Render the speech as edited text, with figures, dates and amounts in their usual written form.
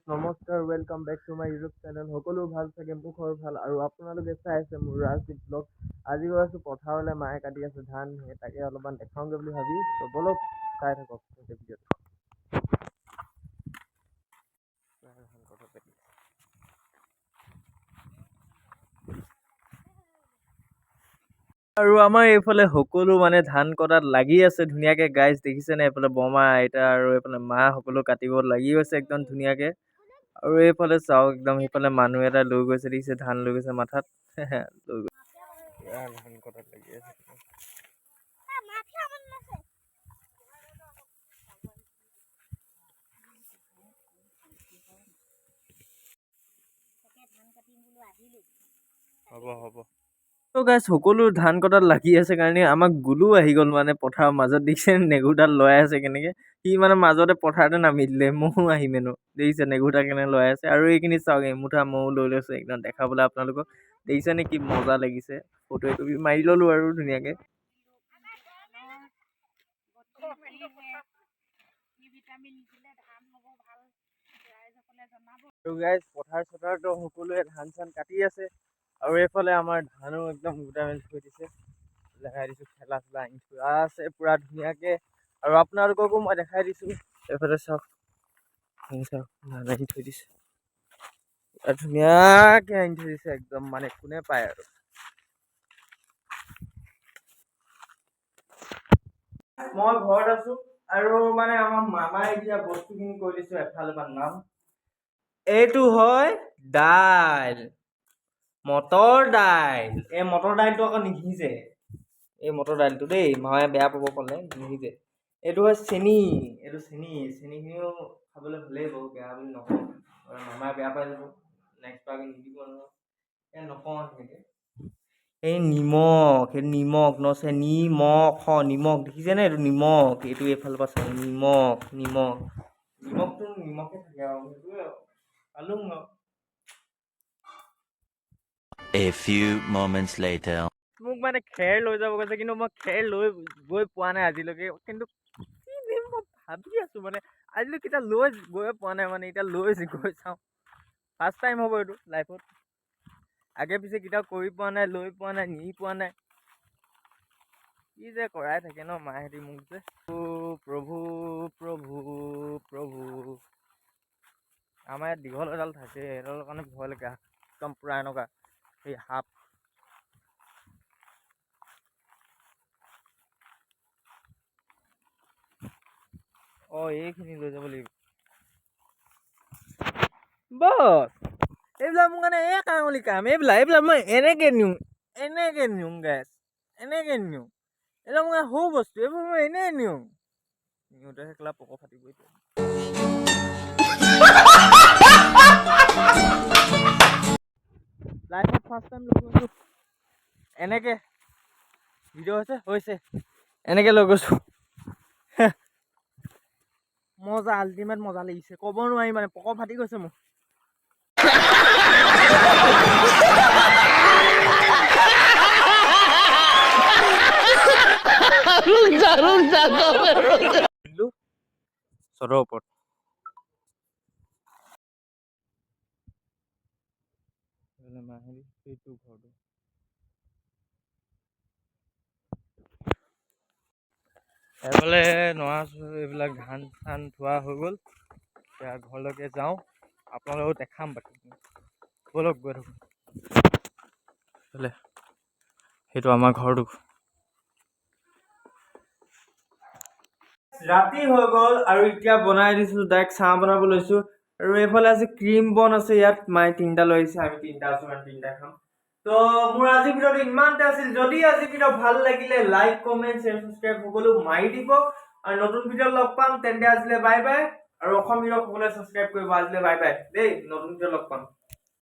নমস্কাৰ, welcome back to my YouTube channel. সকলো ভাল চাগে, মোৰ খবৰ ভাল। আৰু আপোনালোকে চাই আছে মোৰ ৰাজদীপ ব্লগ। আজি গৈ আছোঁ পথাৰলৈ, মায়ে কাটি আছে ধান, সেই তাকে অলপমান দেখাওঁগৈ বুলি ভাবি। তো বলক চাই থাকক ভিডিঅ'টো। আৰু আমাৰ এইফালে সকলো মানে ধান কটাত লাগি আছে ধুনীয়াকে। গাইজ দেখিছেনে? এইফালে বৰমা, আইতা আৰু এইফালে মা সকলো কাটিব লাগি গৈছে একদম ধুনীয়াকে। আৰু এইফালে চাওক, একদম সেইফালে মানুহ এটা লৈ গৈছে, দেখিছে? ধান লৈ গৈছে মাথাত। লৈ গৈছে ধান কটাত লাগি আছে। হ'ব। তো গাইজ সকলো ধান কটাত লাগি আছে কাৰণে আমাক গুলো আহি গ'ল মানে পথাৰৰ মাজত। দেখিছে নেগুৰডাল লৰাই আছে কেনেকে? সি মানে মাজতে পথাৰতে নামি দিলে, ময়ো আহিমেনো। দেখিছে নেগুৰডাল কেনেকে লৰাই আছে? আৰু এইখিনি চাওক, এমুঠা ময়ো লৈ লৈছো একদম দেখাবলৈ আপোনালোকক। দেখিছেনে কি মজা লাগিছে? ফটো একপি মাৰি ললো আৰু ধুনীয়াকে। আৰু গাইজ পথাৰতো সকলোৱে ধান চান কাটি আছে। আৰু এইফালে আমাৰ ধানো একদম গোটাই মেলি থৈ দিছে। দেখাই দিছো, ঠেলা আনি থোৱা আছে পুৰা ধুনীয়াকে। আৰু আপোনালোককো মই দেখাই দিছো। এইফালে চাওক, ধান আনি থৈ দিছে ধুনীয়াকে, আনি থৈ দিছে একদম, মানে কোনে পায় আৰু। মই ঘৰত আছো আৰু মানে আমাৰ মামাই এতিয়া বস্তুখিনি কৈ দিছো এফালৰ পৰা নাম। এইটো হয় দাইল, মটৰ দাইল। এই মটৰ দাইলটো আকৌ নিসিজে, এই মটৰ দাইলটো দেই, মায়ে বেয়া পাব ক'লে নিসিজে। এইটো হয় চেনি, এইটো চেনিখিনিও খাবলৈ ভালেই বাৰু, বেয়া বুলি নকওঁ। মামাই বেয়া পাই যাব, নেক্সট বাৰ নিদিব নহয়, নকওঁ সেনেকে। এই নিমখ, সেইটো নিমখ ন, চেনি নিমখ দেখিছেনে? এইটো নিমখ, এইটো এইফালৰ পৰা চাওক, নিমখটো নিমখে থাকে আৰু সেইটোৱে আৰু পালো আৰু। A few moments later. মোক মানে খেৰ লৈ যাব কৈছে, কিন্তু মই খেৰ লৈ গৈ পোৱা নাই আজিলৈকে। কিন্তু কি দিম মই ভাবি আছো, মানে আজিলৈকে এতিয়া লৈ গৈ পোৱা নাই, মানে এতিয়া গৈ চাওঁ। ফাৰ্ষ্ট টাইম হ'ব এইটো লাইফত। আগে পিছে কেতিয়াও কৰি পোৱা নাই, লৈ পোৱা নাই, নি পোৱা নাই। কি যে কৰাই থাকে ন মাহেঁতি মোক যে। প্ৰভু প্ৰভু প্ৰভু। আমাৰ ইয়াত দীঘল এডাল থাকে, এডালৰ কাৰণে ভয় লাগে একদম পুৰা এনেকুৱা এই সাপ। এইখিনি লৈ যাব লাগিব বছ। এইবিলাক মোৰ কাৰণে কাঙলি কাম, এইবিলাক মই এনেকে নিওঁ গাইছ, এনেকে নিওঁ। এইবিলাক মোৰ সৰু বস্তু, এইবোৰ মই এনেই নিওঁ। নিওঁতে সেইকলা পক ফাটিবই। লাইফত ফাৰ্ষ্ট টাইম লৈ গৈছো এনেকে। ভিডিঅ' হৈছে এনেকে লৈ গৈছো। মজা, আল্টিমেট মজা লাগিছে, ক'ব নোৱাৰি মানে, পক ফাটি গৈছে মোৰ। চৰৰ ওপৰত ঘৰটো। এফালে এইবিলাক ধান চান থোৱা হৈ গ'ল। এতিয়া ঘৰলৈকে যাওঁ, আপোনালোকক দেখাম বাকী। বলক গৈ থাকোঁ। সেইটো আমাৰ ঘৰটো। ৰাতি হৈ গ'ল আৰু এতিয়া বনাই দিছো, ডাইৰেক্ট চাহ বনাব লৈছো। আৰু এইফালে আছে ক্ৰীম বন আছে, ইয়াত মায়ে 3টা লৈ আহিছে, আমি 3টা আছো, 3টা খাম। তো মোৰ আজিৰ ভিডিঅ'টো ইমানতে আছিল। যদি আজি ভিডিঅ' ভাল লাগিলে লাইক, কমেণ্ট, শ্বেয়াৰ, ছাবস্ক্ৰাইব সকলো মাৰি দিব। আৰু নতুন ভিডিঅ' লগ পাম, তেন্তে আজিলে বাই বাই। আৰু অসম ভিডিঅ' সকলোৱে ছাবস্ক্ৰাইব কৰিব। আজিলে বাই বাই দেই, নতুন ভিডিঅ' লগ পাম।